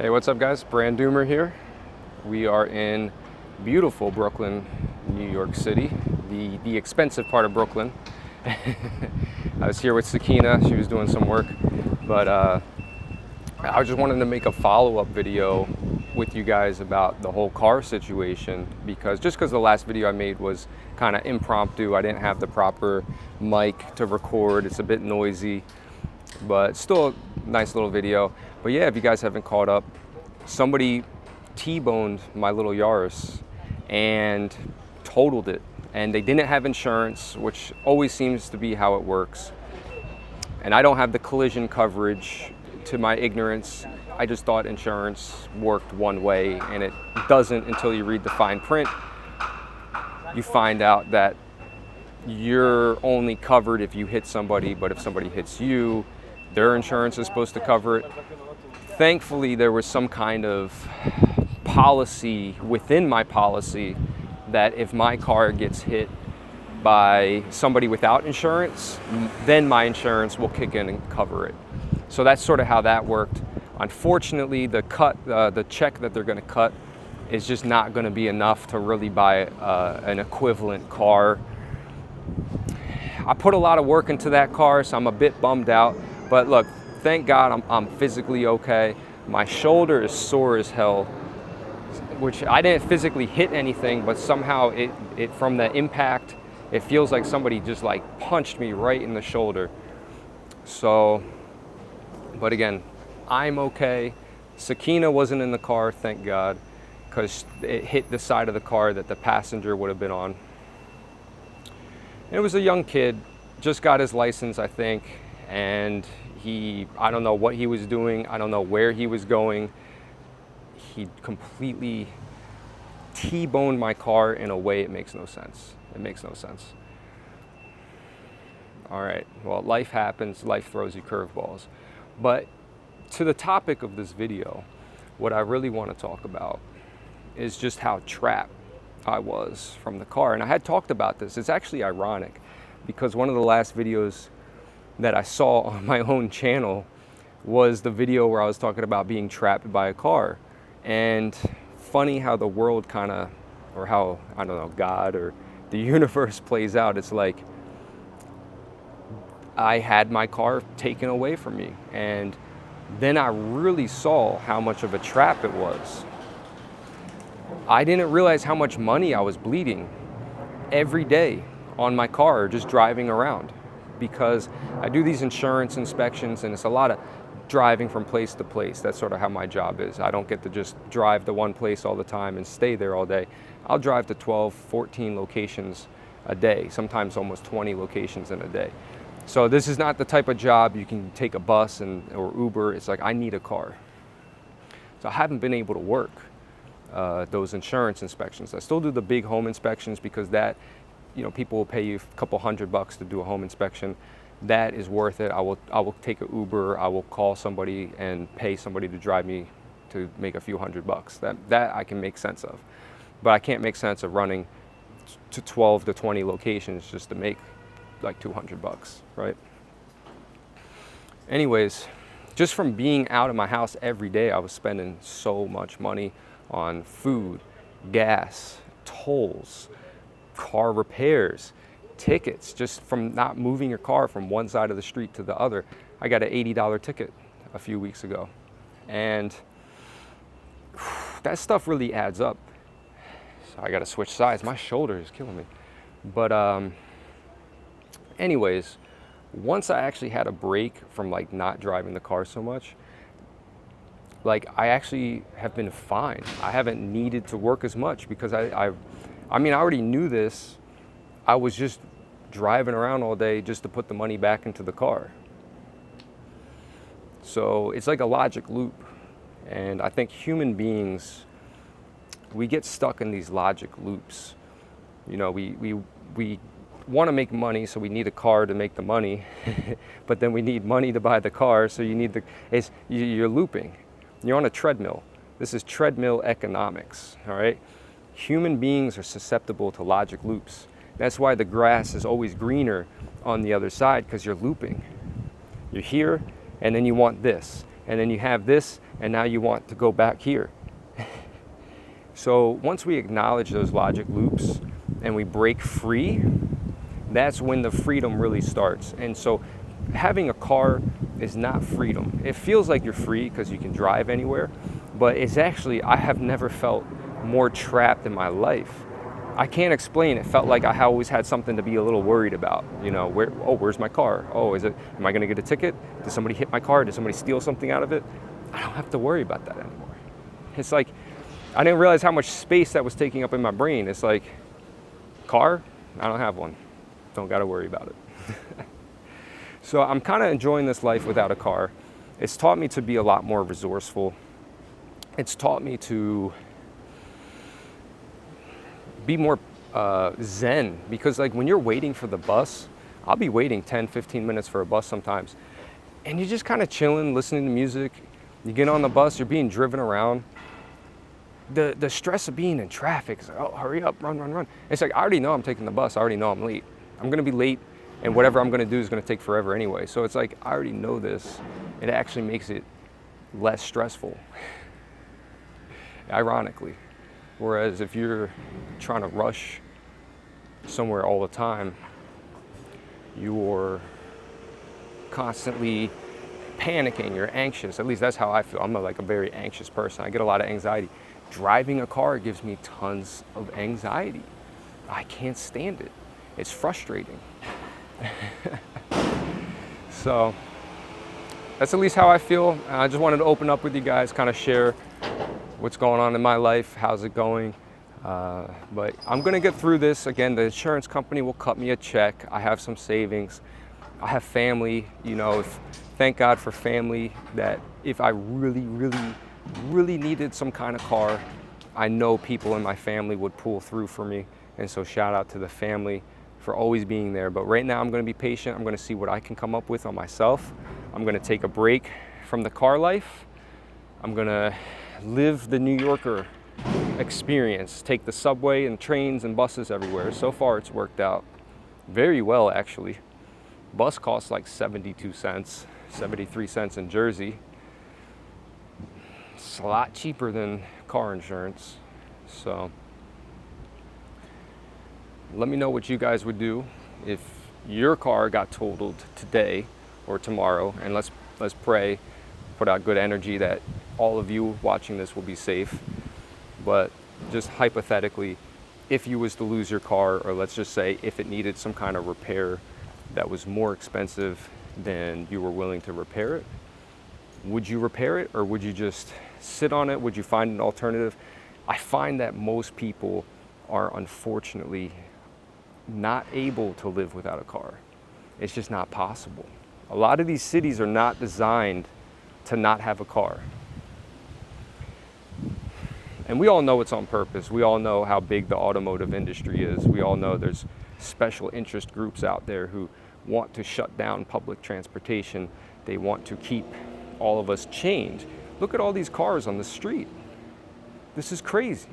Hey, what's up guys? Brandoomer here. We are in beautiful Brooklyn, New York City, the expensive part of Brooklyn. I was here with Sakina, she was doing some work, but I just wanted to make a follow-up video with you guys about the whole car situation because the last video I made was kind of impromptu. I didn't have the proper mic to record, it's a bit noisy, but still a nice little video. But yeah, if you guys haven't caught up, somebody T-boned my little Yaris and totaled it, and they didn't have insurance, which always seems to be how it works. And I don't have the collision coverage. To my ignorance, I just thought insurance worked one way, and it doesn't until you read the fine print. You find out that you're only covered if you hit somebody, but if somebody hits you, their insurance is supposed to cover it. Thankfully, there was some kind of policy within my policy that if my car gets hit by somebody without insurance, then my insurance will kick in and cover it. So that's sort of how that worked. Unfortunately, the check that they're going to cut is just not going to be enough to really buy an equivalent car. I put a lot of work into that car, so I'm a bit bummed out. But look, thank God I'm physically okay. My shoulder is sore as hell, which I didn't physically hit anything, but somehow it from the impact, it feels like somebody just like punched me right in the shoulder. So, but again, I'm okay. Sakina wasn't in the car, thank God, because it hit the side of the car that the passenger would have been on. It was a young kid, just got his license, I think, and I don't know what he was doing, I don't know where he was going. He completely T-boned my car in a way it makes no sense. It makes no sense. All right, well, life happens, life throws you curveballs. But to the topic of this video, what I really want to talk about is just how trapped I was from the car. And I had talked about this. It's actually ironic because one of the last videos that I saw on my own channel was the video where I was talking about being trapped by a car. And funny how the world kind of, or how, I don't know, God or the universe plays out. It's like I had my car taken away from me, and then I really saw how much of a trap it was. I didn't realize how much money I was bleeding every day on my car just driving around, because I do these insurance inspections and it's a lot of driving from place to place. That's sort of how my job is. I don't get to just drive to one place all the time and stay there all day. I'll drive to 12, 14 locations a day, sometimes almost 20 locations in a day. So this is not the type of job you can take a bus or Uber. It's like I need a car. So I haven't been able to work those insurance inspections. I still do the big home inspections because that, you know, people will pay you a couple $100 to do a home inspection. That is worth it. I will take an Uber. I will call somebody and pay somebody to drive me to make a few $100. That I can make sense of. But I can't make sense of running to 12 to 20 locations just to make like $200, right? Anyways, just from being out of my house every day, I was spending so much money on food, gas, tolls, car repairs, tickets, just from not moving your car from one side of the street to the other. I got an $80 ticket a few weeks ago, and that stuff really adds up. So I got to switch sides. My shoulder is killing me. But anyways, once I actually had a break from like not driving the car so much, like I actually have been fine. I haven't needed to work as much because I mean, I already knew this. I was just driving around all day just to put the money back into the car. So it's like a logic loop. And I think human beings, we get stuck in these logic loops. You know, we want to make money, so we need a car to make the money. But then we need money to buy the car, so you need you're looping. You're on a treadmill. This is treadmill economics, all right? Human beings are susceptible to logic loops. That's why the grass is always greener on the other side, because you're looping. You're here, and then you want this, and then you have this, and now you want to go back here. So once we acknowledge those logic loops and we break free, that's when the freedom really starts. And so having a car is not freedom. It feels like you're free because you can drive anywhere, but it's actually, I have never felt more trapped in my life. I can't explain. It felt like I always had something to be a little worried about. You know, where's my car? Oh, am I gonna get a ticket? Did somebody hit my car? Did somebody steal something out of it? I don't have to worry about that anymore. It's like, I didn't realize how much space that was taking up in my brain. It's like, car? I don't have one. Don't gotta worry about it. So I'm kind of enjoying this life without a car. It's taught me to be a lot more resourceful. It's taught me to be more zen, because like when you're waiting for the bus, I'll be waiting 10, 15 minutes for a bus sometimes, and you're just kind of chilling, listening to music. You get on the bus, you're being driven around. The stress of being in traffic is like, oh, hurry up, run. It's like, I already know I'm taking the bus. I already know I'm late. I'm gonna be late, and whatever I'm gonna do is gonna take forever anyway. So it's like, I already know this. It actually makes it less stressful, ironically. Whereas if you're trying to rush somewhere all the time, you're constantly panicking, you're anxious. At least that's how I feel. I'm a very anxious person. I get a lot of anxiety. Driving a car gives me tons of anxiety. I can't stand it. It's frustrating. So that's at least how I feel. I just wanted to open up with you guys, kind of share what's going on in my life, how's it going. But I'm gonna get through this. Again, the insurance company will cut me a check. I have some savings. I have family, you know, thank God for family, that if I really needed some kind of car, I know people in my family would pull through for me. And so shout out to the family for always being there. But right now I'm gonna be patient. I'm gonna see what I can come up with on myself. I'm gonna take a break from the car life. I'm gonna live the New Yorker experience, take the subway and trains and buses everywhere. So far it's worked out very well, actually. Bus costs like 72 cents, 73 cents in Jersey. It's a lot cheaper than car insurance. So let me know what you guys would do if your car got totaled today or tomorrow, and let's pray, put out good energy that all of you watching this will be safe. But just hypothetically, if you was to lose your car, or let's just say if it needed some kind of repair that was more expensive than you were willing to repair it, would you repair it, or would you just sit on it? Would you find an alternative? I find that most people are unfortunately not able to live without a car. It's just not possible. A lot of these cities are not designed to not have a car. And we all know it's on purpose. We all know how big the automotive industry is. We all know there's special interest groups out there who want to shut down public transportation. They want to keep all of us chained. Look at all these cars on the street. This is crazy.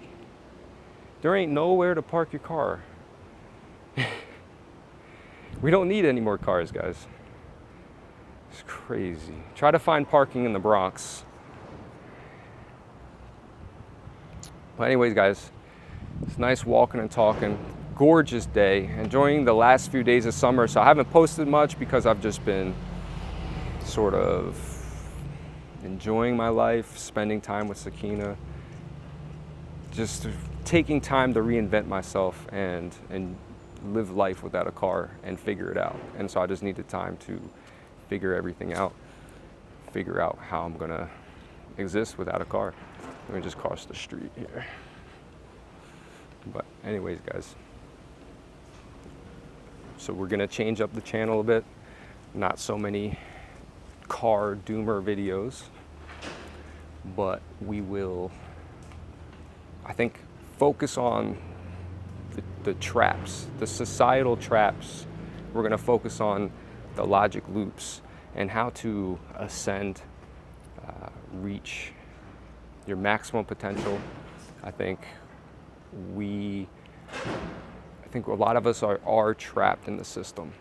There ain't nowhere to park your car. We don't need any more cars, guys. It's crazy. Try to find parking in the Bronx. But anyways, guys, it's nice walking and talking. Gorgeous day. Enjoying the last few days of summer. So I haven't posted much because I've just been sort of enjoying my life, spending time with Sakina, just taking time to reinvent myself and live life without a car and figure it out. And so I just needed time to figure everything out, figure out how I'm gonna exist without a car. Let me just cross the street here. But anyways, guys, so we're gonna change up the channel a bit. Not so many car doomer videos, but we will, I think, focus on the traps, the societal traps. We're gonna focus on the logic loops and how to ascend, reach your maximum potential. I think a lot of us are trapped in the system,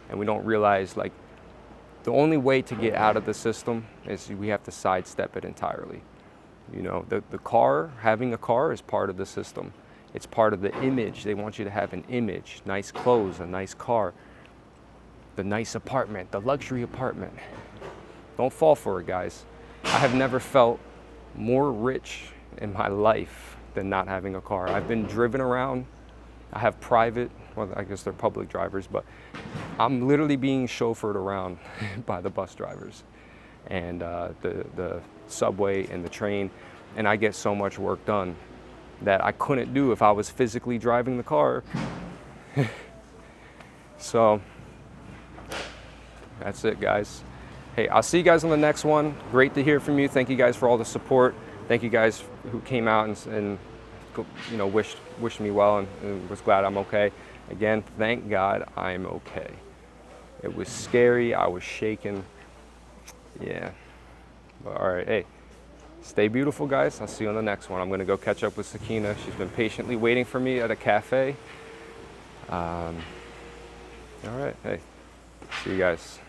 and we don't realize, like, the only way to get out of the system is we have to sidestep it entirely. You know, the car, having a car is part of the system. It's part of the image. They want you to have an image, nice clothes, a nice car, the nice apartment, the luxury apartment. Don't fall for it, guys. I have never felt more rich in my life than not having a car. I've been driven around. I have private, well, I guess they're public drivers, but I'm literally being chauffeured around by the bus drivers and the subway and the train, and I get so much work done that I couldn't do if I was physically driving the car. So that's it, guys. Hey, I'll see you guys on the next one. Great to hear from you. Thank you guys for all the support. Thank you guys who came out and you know, wished me well and was glad I'm okay. Again, thank God I'm okay. It was scary. I was shaking. Yeah. But all right. Hey, stay beautiful, guys. I'll see you on the next one. I'm going to go catch up with Sakina. She's been patiently waiting for me at a cafe. All right. Hey, see you guys.